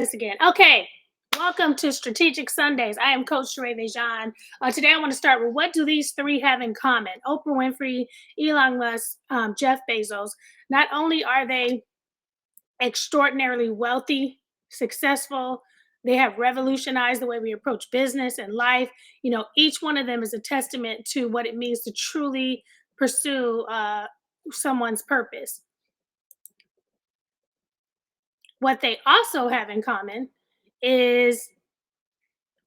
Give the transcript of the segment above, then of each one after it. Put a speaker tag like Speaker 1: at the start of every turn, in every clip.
Speaker 1: This again. Okay. Welcome to Strategic Sundays. I am Coach Sheréa VéJauan. Today I want to start with what do these three have in common? Oprah Winfrey, Elon Musk, Jeff Bezos. Not only are they extraordinarily wealthy, successful, they have revolutionized the way we approach business and life. Each one of them is a testament to what it means to truly pursue someone's purpose. What they also have in common is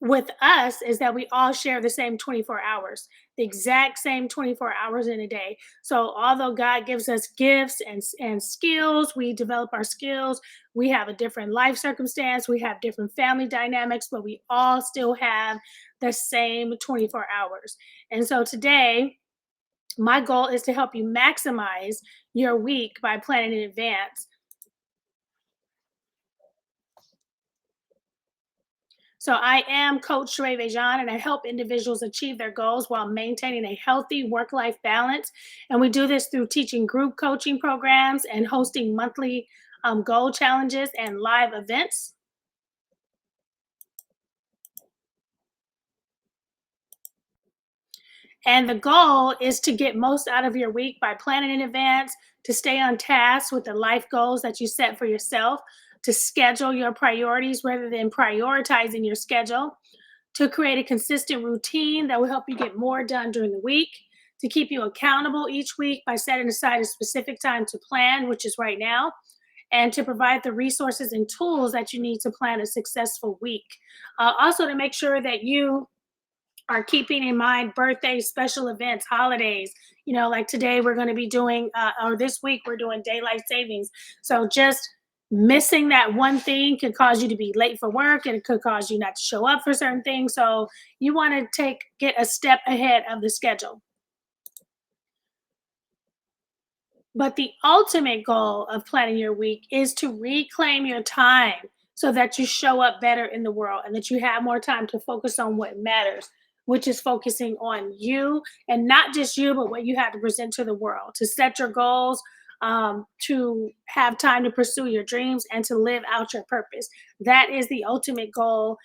Speaker 1: with us is that we all share the same 24 hours, the exact same 24 hours in a day. So although God gives us gifts and skills, we develop our skills, we have a different life circumstance, we have different family dynamics, but we all still have the same 24 hours. And so today, my goal is to help you maximize your week by planning in advance. So I am Coach Sheréa VéJauan, and I help individuals achieve their goals while maintaining a healthy work-life balance. And we do this through teaching group coaching programs and hosting monthly goal challenges and live events. And the goal is to get most out of your week by planning in advance, to stay on task with the life goals that you set for yourself, to schedule your priorities rather than prioritizing your schedule, to create a consistent routine that will help you get more done during the week, to keep you accountable each week by setting aside a specific time to plan, which is right now, and to provide the resources and tools that you need to plan a successful week. Also, to make sure that you are keeping in mind birthdays, special events, holidays. Like today we're going to be doing, or this week we're doing daylight savings. So just missing that one thing could cause you to be late for work, and it could cause you not to show up for certain things. So you want to get a step ahead of the schedule. But the ultimate goal of planning your week is to reclaim your time so that you show up better in the world and that you have more time to focus on what matters, which is focusing on you, and not just you, but what you have to present to the world, to set your goals, to have time to pursue your dreams and to live out your purpose. That is the ultimate goal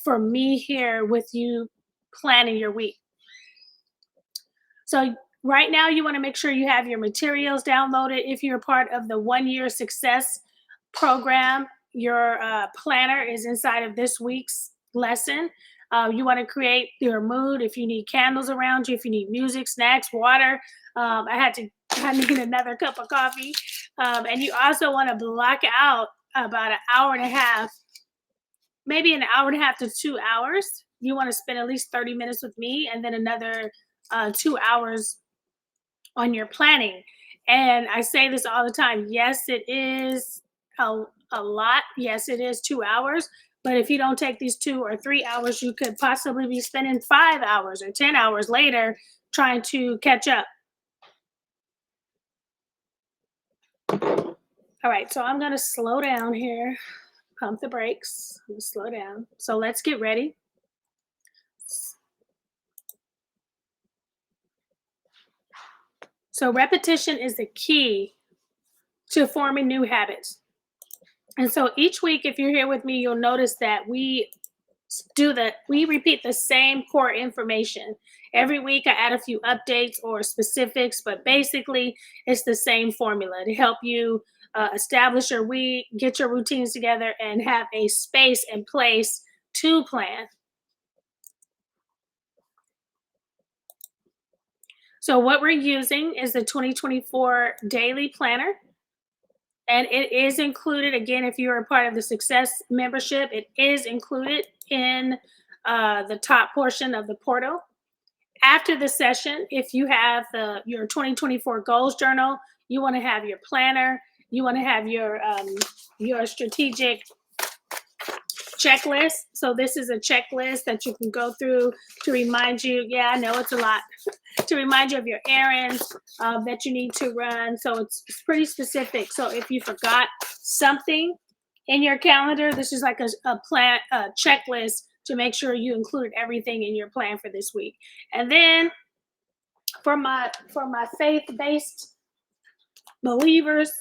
Speaker 1: for me here with you planning your week. So right now, you want to make sure you have your materials downloaded. If you're part of the 1 year success program, your planner is inside of this week's lesson. You want to create your mood. If you need candles around you, if you need music, snacks, water. I need another cup of coffee. And you also want to block out about an hour and a half, maybe an hour and a half to 2 hours. You want to spend at least 30 minutes with me, and then another 2 hours on your planning. And I say this all the time. Yes, it is a lot. Yes, it is 2 hours. But if you don't take these 2 or 3 hours, you could possibly be spending 5 hours or 10 hours later trying to catch up. All right, so I'm going to slow down here, pump the brakes, slow down. So let's get ready. So repetition is the key to forming new habits. And so each week, if you're here with me, you'll notice that we repeat the same core information. Every week I add a few updates or specifics, but basically it's the same formula to help you establish your week, get your routines together, and have a space and place to plan. So what we're using is the 2024 Daily Planner. And it is included, again, if you're a part of the Success membership, it is included in the top portion of the portal. After the session, if you have your 2024 goals journal, you want to have your planner, you want to have your strategic checklist. So this is a checklist that you can go through to remind you, yeah, I know it's a lot, to remind you of your errands that you need to run. So it's pretty specific. So if you forgot something in your calendar, this is like a checklist to make sure you included everything in your plan for this week. And then for my faith-based believers,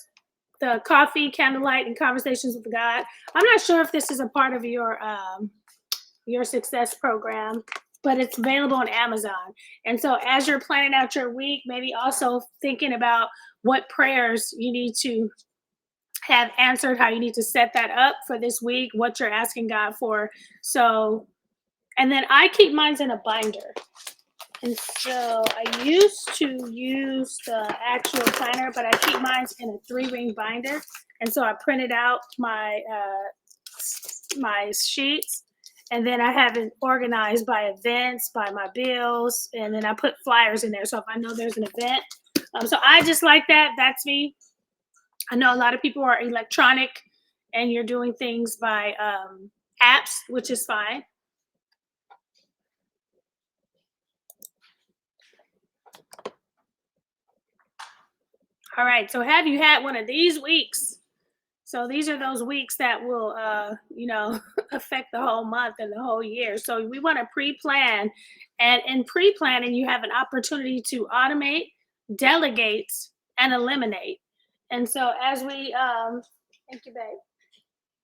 Speaker 1: the coffee, candlelight, and conversations with God. I'm not sure if this is a part of your success program, but it's available on Amazon. And so as you're planning out your week, maybe also thinking about what prayers you need to have answered, how you need to set that up for this week, what you're asking God for. So, and then I keep mine in a binder. And so I used to use the actual planner, but I keep mine in a 3-ring binder. And so I printed out my sheets, and then I have it organized by events, by my bills, and then I put flyers in there. So if I know there's an event, so I just like that. That's me. I know a lot of people are electronic, and you're doing things by apps, which is fine. All right. So have you had one of these weeks? So these are those weeks that will, affect the whole month and the whole year. So we want to pre-plan, and in pre-planning, you have an opportunity to automate, delegate, and eliminate. And so thank you, babe.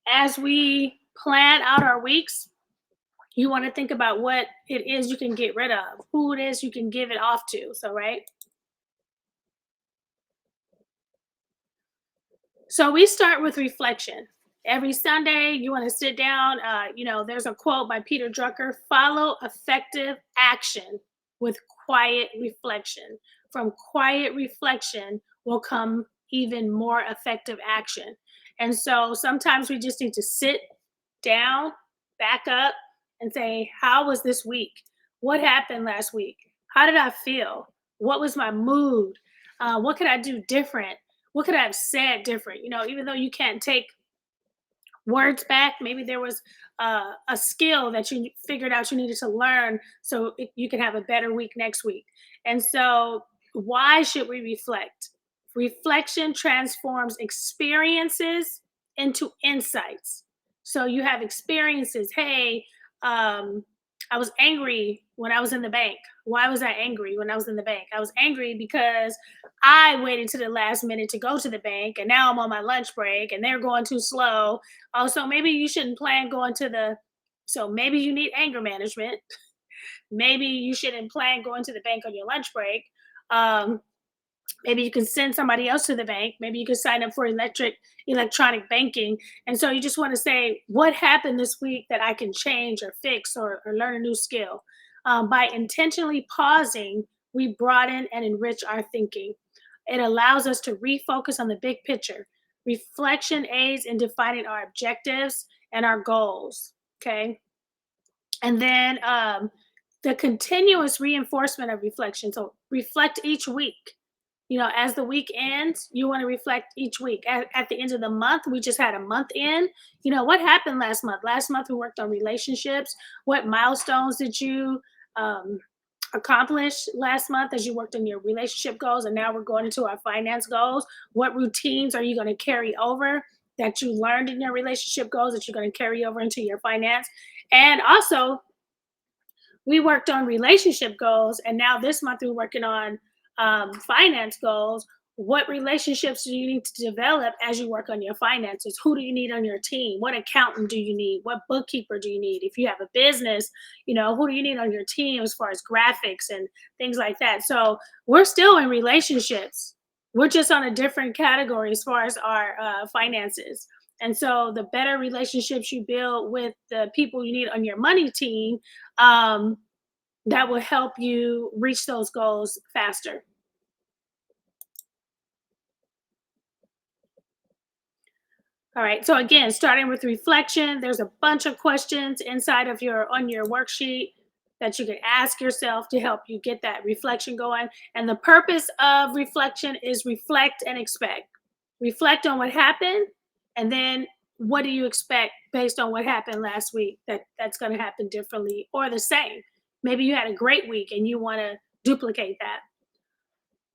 Speaker 1: As we plan out our weeks, you want to think about what it is you can get rid of, who it is you can give it off to. So, right. So we start with reflection. Every Sunday, you want to sit down. There's a quote by Peter Drucker: follow effective action with quiet reflection. From quiet reflection will come even more effective action. And so sometimes we just need to sit down, back up, and say, how was this week? What happened last week? How did I feel? What was my mood? What could I do different? What could I have said different? Even though you can't take words back, maybe there was a skill that you figured out you needed to learn so you can have a better week next week. And so, why should we reflect? Reflection transforms experiences into insights. So you have experiences. Hey, I was angry when I was in the bank. Why was I angry when I was in the bank? I was angry because I waited to the last minute to go to the bank, and now I'm on my lunch break and they're going too slow. Also, maybe you shouldn't plan going to so maybe you need anger management. Maybe you shouldn't plan going to the bank on your lunch break. Um, Maybe you can send somebody else to the bank. Maybe you can sign up for electronic banking. And so you just want to say, what happened this week that I can change or fix or learn a new skill? By intentionally pausing, we broaden and enrich our thinking. It allows us to refocus on the big picture. Reflection aids in defining our objectives and our goals. Okay. And then the continuous reinforcement of reflection. So reflect each week. As the week ends, you want to reflect each week. At the end of the month, we just had a month in. What happened last month? Last month, we worked on relationships. What milestones did you accomplish last month as you worked on your relationship goals? And now we're going into our finance goals. What routines are you going to carry over that you learned in your relationship goals that you're going to carry over into your finance? And also, we worked on relationship goals, and now this month we're working on finance goals. What relationships do you need to develop as you work on your finances? Who do you need on your team? What accountant do you need? What bookkeeper do you need? If you have a business, who do you need on your team as far as graphics and things like that? So we're still in relationships. We're just on a different category as far as our finances. And so the better relationships you build with the people you need on your money team, that will help you reach those goals faster. All right. So again, starting with reflection, there's a bunch of questions inside of your worksheet that you can ask yourself to help you get that reflection going. And the purpose of reflection is reflect and expect. Reflect on what happened, and then what do you expect based on what happened last week that's going to happen differently or the same. Maybe you had a great week and you want to duplicate that.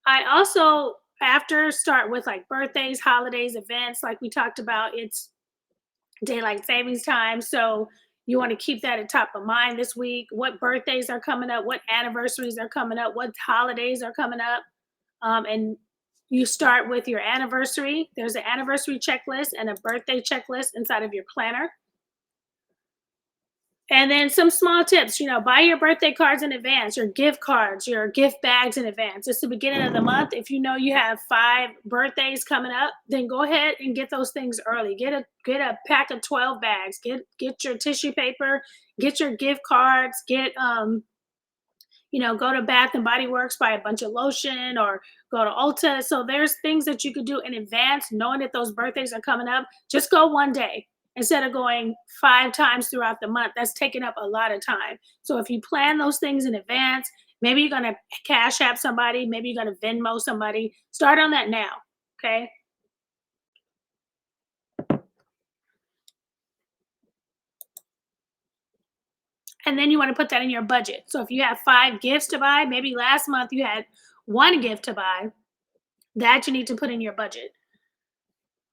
Speaker 1: I also, after, start with like birthdays, holidays, events, like we talked about. It's daylight savings time. So you want to keep that at top of mind this week. What birthdays are coming up? What anniversaries are coming up? What holidays are coming up? And You start with your anniversary. There's an anniversary checklist and a birthday checklist inside of your planner. And then some small tips, buy your birthday cards in advance, your gift cards, your gift bags in advance. It's the beginning of the month. If you know you have 5 birthdays coming up, then go ahead and get those things early. Get a pack of 12 bags. Get your tissue paper, get your gift cards, go to Bath and Body Works, buy a bunch of lotion, or go to Ulta. So there's things that you could do in advance, knowing that those birthdays are coming up. Just go one day instead of going 5 times throughout the month. That's taking up a lot of time. So if you plan those things in advance, maybe you're going to Cash App somebody, maybe you're going to Venmo somebody. Start on that now. Okay. And then you want to put that in your budget. So if you have 5 gifts to buy, maybe last month you had one gift to buy, that you need to put in your budget.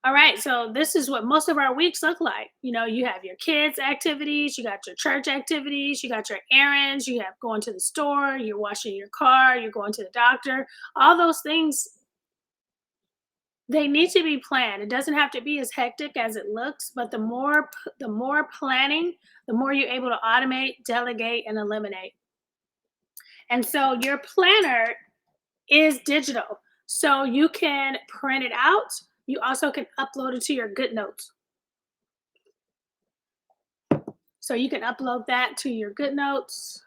Speaker 1: All right, so this is what most of our weeks look like. You have your kids' activities, you got your church activities, you got your errands, you have going to the store, you're washing your car, you're going to the doctor. All those things, they need to be planned. It doesn't have to be as hectic as it looks, but the more planning, the more you're able to automate, delegate, and eliminate. And so your planner is digital. So you can print it out. You also can upload it to your GoodNotes. So you can upload that to your GoodNotes.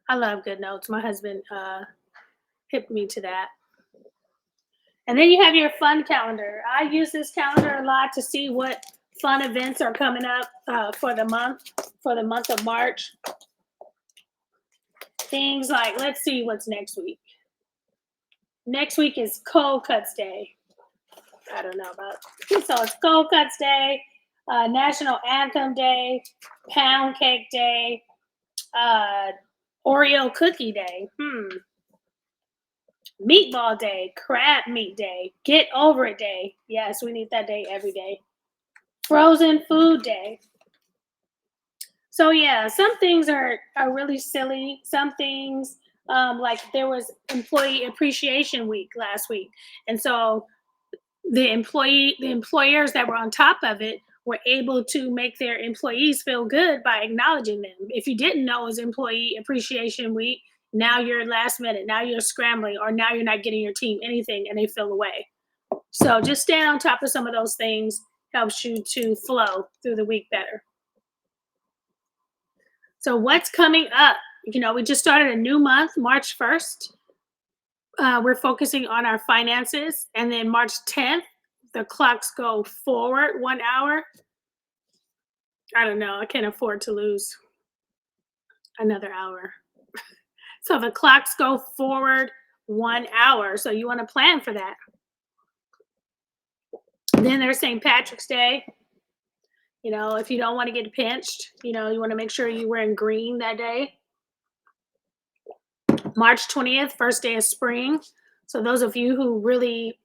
Speaker 1: I love GoodNotes. My husband hipped me to that. And then you have your fun calendar. I use this calendar a lot to see what fun events are coming up for the month of March. Things like, let's see what's next week. Next week is Cold Cuts Day. I don't know about. So it's Cold Cuts Day, National Anthem Day, Pound Cake Day, Oreo Cookie Day, Meatball Day, Crab Meat Day, Get Over It Day. Yes, we need that day every day. Frozen Food Day. So yeah, some things are really silly. Some things, like there was Employee Appreciation Week last week, and so the employers that were on top of it were able to make their employees feel good by acknowledging them. If you didn't know it was Employee Appreciation Week, now you're last minute, now you're scrambling, or now you're not getting your team anything and they feel away. So just staying on top of some of those things helps you to flow through the week better. So what's coming up? We just started a new month, March 1st. We're focusing on our finances. And then March 10th, the clocks go forward 1 hour. I don't know. I can't afford to lose another hour. So the clocks go forward 1 hour. So you want to plan for that. Then there's St. Patrick's Day. If you don't want to get pinched, you want to make sure you're wearing green that day. March 20th, first day of spring. So those of you who really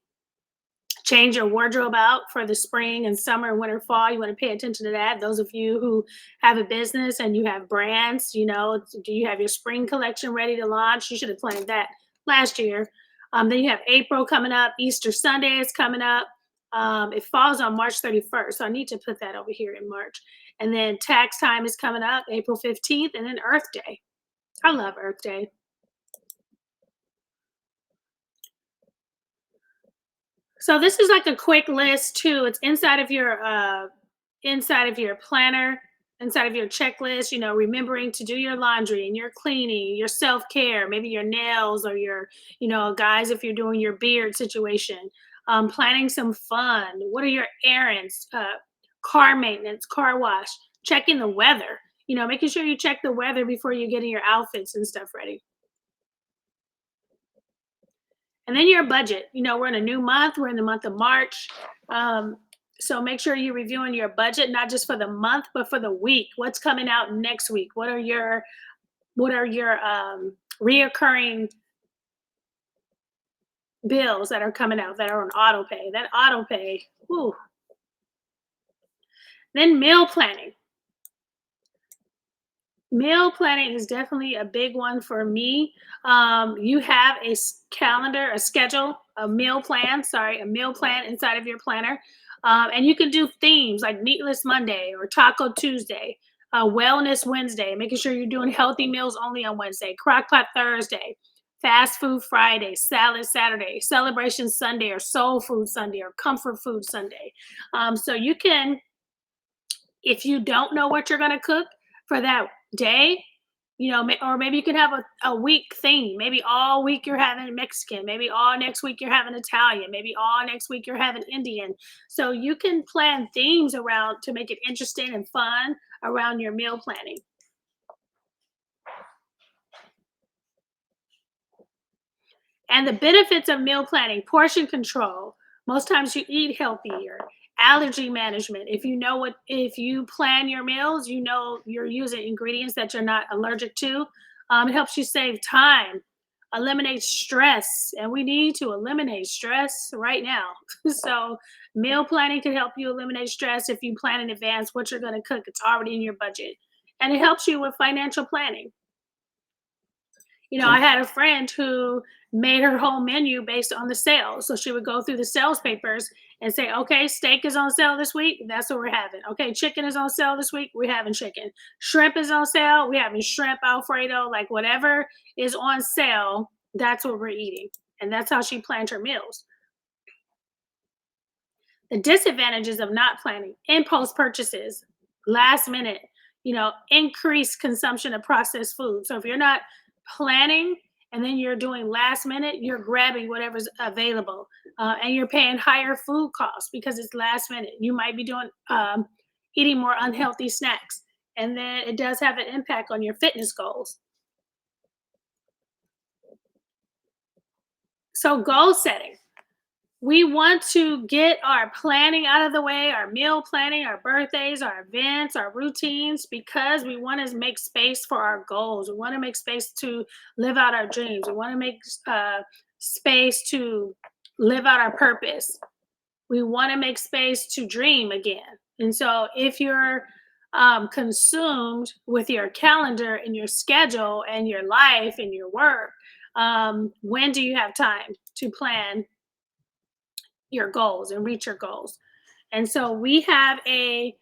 Speaker 1: change your wardrobe out for the spring and summer and winter, fall, you want to pay attention to that. Those of you who have a business and you have brands, do you have your spring collection ready to launch? You should have planned that last year. Then you have April coming up. Easter Sunday is coming up. It falls on March 31st. So I need to put that over here in March. And then tax time is coming up, April 15th, and then Earth Day. I love Earth Day. So this is like a quick list too. It's inside of your planner, inside of your checklist, remembering to do your laundry and your cleaning, your self-care, maybe your nails, or your, guys, if you're doing your beard situation, planning some fun. What are your errands? Car maintenance, car wash, checking the weather, making sure you check the weather before you're getting your outfits and stuff ready. And then your budget. We're in a new month. We're in the month of March. So make sure you're reviewing your budget, not just for the month, but for the week. What's coming out next week? What are your reoccurring bills that are coming out that are on auto pay? That auto pay. Whew. Then meal planning. Meal planning is definitely a big one for me. You have a calendar, a schedule, a meal plan, sorry, a meal plan inside of your planner. And you can do themes like Meatless Monday or Taco Tuesday, Wellness Wednesday, making sure you're doing healthy meals only on Wednesday, Crockpot Thursday, Fast Food Friday, Salad Saturday, Celebration Sunday, or Soul Food Sunday, or Comfort Food Sunday. So you can, if you don't know what you're going to cook for that day, or maybe you can have a week theme. Maybe all week you're having Mexican. Maybe all next week you're having Italian. Maybe all next week you're having Indian. So you can plan themes around to make it interesting and fun around your meal planning. And the benefits of meal planning: portion control. Most times you eat healthier. Allergy management. If you plan your meals, you know you're using ingredients that you're not allergic to. It helps you save time, eliminate stress, and we need to eliminate stress right now. So, meal planning can help you eliminate stress if you plan in advance what you're going to cook. It's already in your budget, and it helps you with financial planning. I had a friend who made her whole menu based on the sales. So she would go through the sales papers and say, okay, steak is on sale this week. That's what we're having. Okay, chicken is on sale this week. We're having chicken. Shrimp is on sale. We're having shrimp Alfredo. Like whatever is on sale, that's what we're eating. And that's how she planned her meals. The disadvantages of not planning: impulse purchases, last minute, increased consumption of processed food. So if you're not planning and then you're doing last minute, you're grabbing whatever's available, and you're paying higher food costs because it's last minute. You might be doing eating more unhealthy snacks, and then it does have an impact on your fitness goals. So goal setting: we want to get our planning out of the way, our meal planning, our birthdays, our events, our routines, because we want to make space for our goals. We want to make space to live out our dreams. We want to make space to live out our purpose. We want to make space to dream again. And so if you're consumed with your calendar and your schedule and your life and your work, when do you have time to plan your goals and reach your goals? And so we have a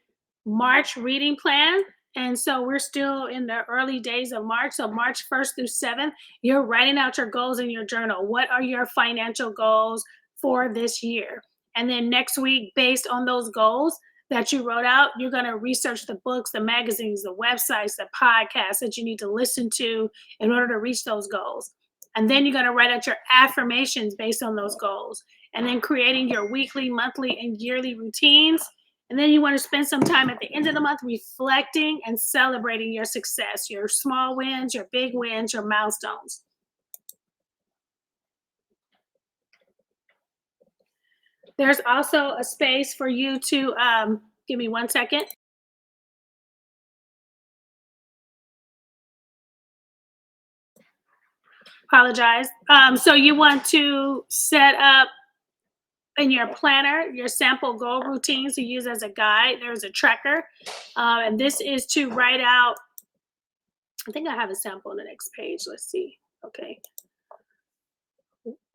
Speaker 1: March reading plan. And so we're still in the early days of March. So March 1st through 7th, you're writing out your goals in your journal. What are your financial goals for this year? And then next week, based on those goals that you wrote out, you're going to research the books, the magazines, the websites, the podcasts that you need to listen to in order to reach those goals. And then you're going to write out your affirmations based on those goals, and then creating your weekly, monthly, and yearly routines. And then you want to spend some time at the end of the month reflecting and celebrating your success, your small wins, your big wins, your milestones. There's also a space for you to, give me 1 second. Apologize. So you want to set up in your planner your sample goal routines to use as a guide. There's a tracker, and this is to write out. I think I have a sample on the next page. Let's see. Okay.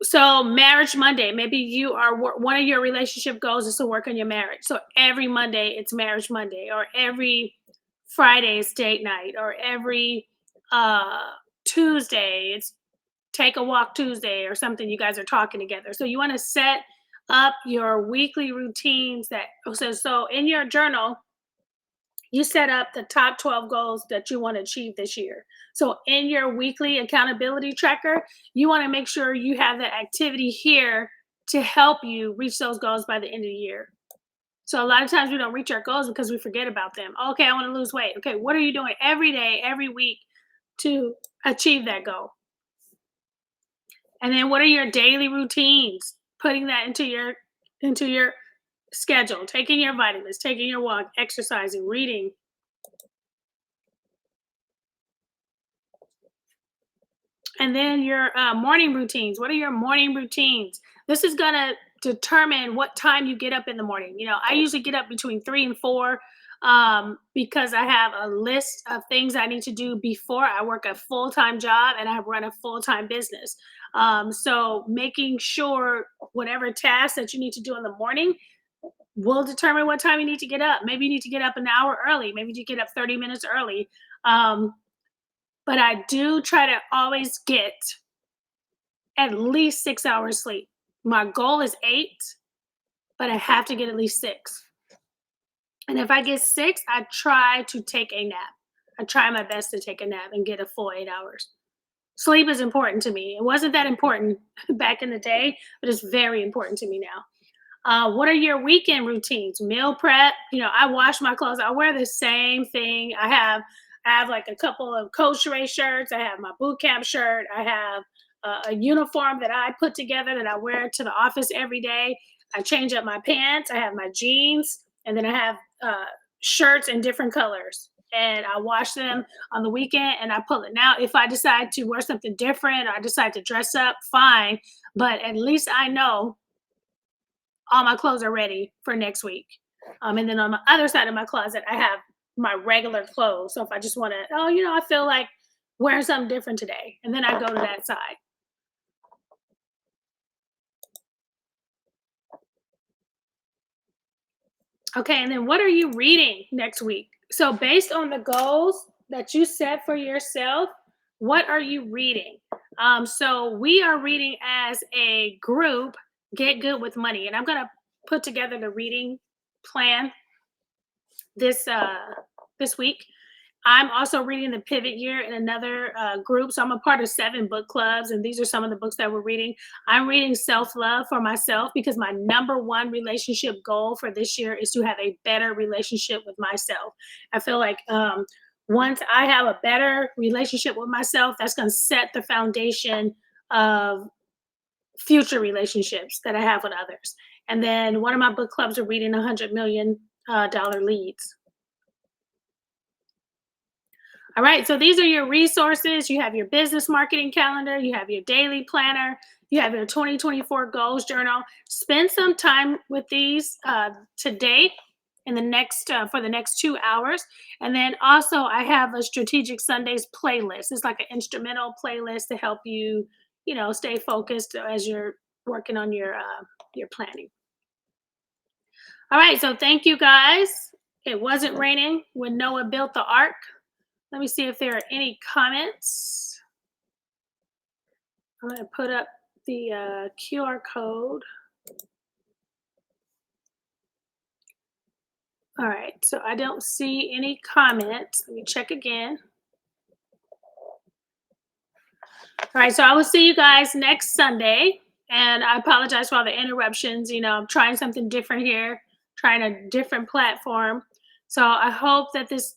Speaker 1: So marriage Monday, maybe you are one of your relationship goals is to work on your marriage. So every Monday it's marriage Monday, or every Friday is date night, or every uh, Tuesday it's take a walk Tuesday or something. You guys are talking together. So you want to set up your weekly routines that so in your journal you set up the top 12 goals that you want to achieve this year. So in your weekly accountability tracker, you want to make sure you have that activity here to help you reach those goals by the end of the year. So a lot of times we don't reach our goals because we forget about them. Okay, I want to lose weight. Okay, what are you doing every day, every week to achieve that goal? And then what are your daily routines? Putting that into your schedule, taking your vitamins, taking your walk, exercising, reading. And then your morning routines. What are your morning routines? This is going to determine what time you get up in the morning. I usually get up between 3 and 4. because I have a list of things I need to do before I work a full time job and I run a full time business. So making sure whatever task that you need to do in the morning will determine what time you need to get up. Maybe you need to get up an hour early. Maybe you get up 30 minutes early. Um, but I do try to always get at least 6 hours sleep. My goal is 8, but I have to get at least 6. And if I get 6, I try to take a nap. I try my best to take a nap and get a full 8 hours. Sleep is important to me. It wasn't that important back in the day, but it's very important to me now. What are your weekend routines? Meal prep. I wash my clothes. I wear the same thing. I have like a couple of Coach Sheréa shirts. I have my boot camp shirt. I have a uniform that I put together that I wear to the office every day. I change up my pants. I have my jeans, and then I have shirts in different colors. And I wash them on the weekend, and I pull it. Now, if I decide to wear something different, or I decide to dress up, fine. But at least I know all my clothes are ready for next week. And then on the other side of my closet, I have my regular clothes. So if I just want to, I feel like wearing something different today, and then I go to that side. Okay, and then what are you reading next week? So based on the goals that you set for yourself, what are you reading? So we are reading as a group, Get Good with Money, and I'm gonna put together the reading plan this week. I'm also reading the Pivot Year in another group. So I'm a part of 7 book clubs, and these are some of the books that we're reading. I'm reading Self Love for myself because my number one relationship goal for this year is to have a better relationship with myself. I feel like once I have a better relationship with myself, that's going to set the foundation of future relationships that I have with others. And then one of my book clubs are reading $100 million leads. All right, so these are your resources. You have your business marketing calendar, you have your daily planner, you have your 2024 goals journal. Spend some time with these today in the next for the next 2 hours. And then also I have a strategic Sundays playlist. It's like an instrumental playlist to help you, stay focused as you're working on your planning. All right, so thank you guys. It wasn't raining when Noah built the ark. Let me see if there are any comments. I'm going to put up the QR code. All right, so I don't see any comments. Let me check again. All right, so I will see you guys next Sunday. And I apologize for all the interruptions. I'm trying something different here, trying a different platform. So I hope that this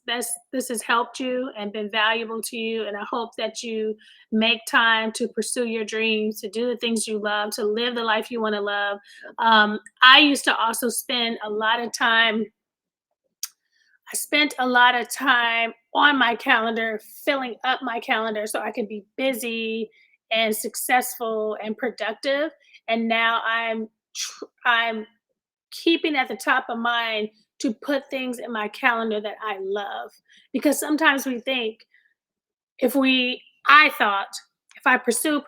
Speaker 1: has helped you and been valuable to you. And I hope that you make time to pursue your dreams, to do the things you love, to live the life you want to love. I used to also spend a lot of time I spent a lot of time on my calendar, filling up my calendar so I could be busy and successful and productive. And now I'm keeping at the top of mind to put things in my calendar that I love. Because sometimes we think I thought if I pursue,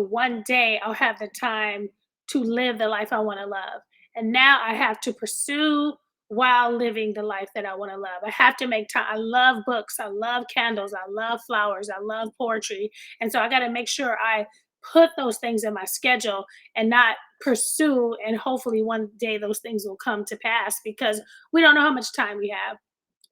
Speaker 1: one day I'll have the time to live the life I want to love. And now I have to pursue while living the life that I want to love. I have to make time. I love books. I love candles. I love flowers. I love poetry. And so I got to make sure I put those things in my schedule and not pursue. And hopefully one day those things will come to pass because we don't know how much time we have,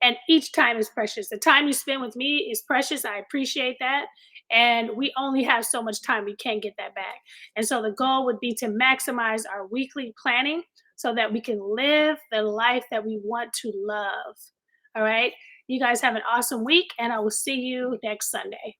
Speaker 1: and each time is precious. The time you spend with me is precious. I appreciate that. And we only have so much time. We can't get that back. And so the goal would be to maximize our weekly planning so that we can live the life that we want to love. All right. You guys have an awesome week, and I will see you next Sunday.